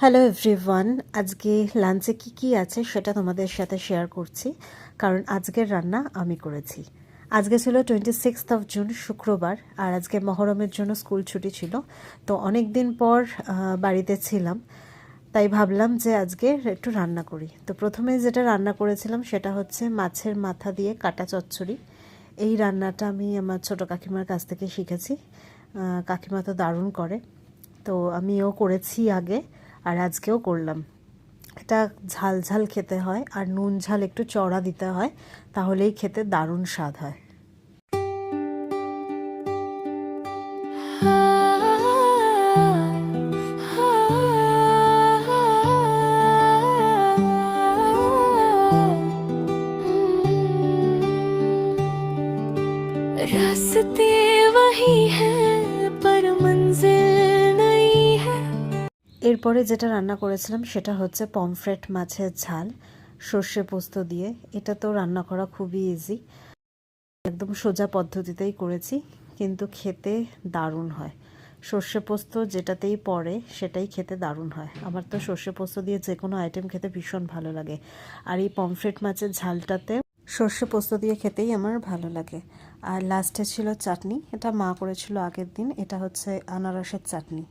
Hello everyone, আজকে লাঞ্চে কি আছে সেটা তোমাদের সাথে শেয়ার করছি, কারণ আজকের রান্না আমি করেছি। আজকে ছিল 26 জুন, শুক্রবার, আর আজকে মহরমের জন্য স্কুল ছুটি ছিল। তো অনেক দিন পর বাড়িতে ছিলাম, তাই ভাবলাম যে আজকে একটু রান্না করি। তো প্রথমে যেটা রান্না করেছিলাম সেটা হচ্ছে মাছের মাথা দিয়ে কাটা চচ্চড়ি। এই রান্নাটা আমি আমার ছোটো কাকিমার কাছ থেকে শিখেছি। কাকিমা তো দারুণ করে, তো আমিও করেছি আগে, আর আজকেও করলাম। এটা ঝাল ঝাল খেতে হয়, আর নুন ঝাল একটু চড়া দিতে হয়, তাহলেই খেতে দারুণ স্বাদ হয়। रास्ते वही हैं पर मंजिल नहीं है। এরপরে যেটা রান্না করেছিলাম সেটা হচ্ছে পমফ্রেট মাছের ঝাল সর্ষে পোস্ত দিয়ে। এটা তো রান্না করা খুবই ইজি, একদম সোজা পদ্ধতিতেই করেছি, কিন্তু খেতে দারুণ হয়। সর্ষে পোস্ত যেটাতেই পড়ে সেটাই খেতে দারুণ হয়। আমার তো সর্ষে পোস্ত দিয়ে যে কোনো আইটেম খেতে ভীষণ ভালো লাগে, আর এই পমফ্রেট মাছের ঝালটাতে সর্ষে পোস্ত দিয়ে খেতেই আমার ভালো লাগে। আর লাস্টে ছিল চাটনি, এটা মা করেছিল আগের দিন। এটা হচ্ছে আনারসের চাটনি।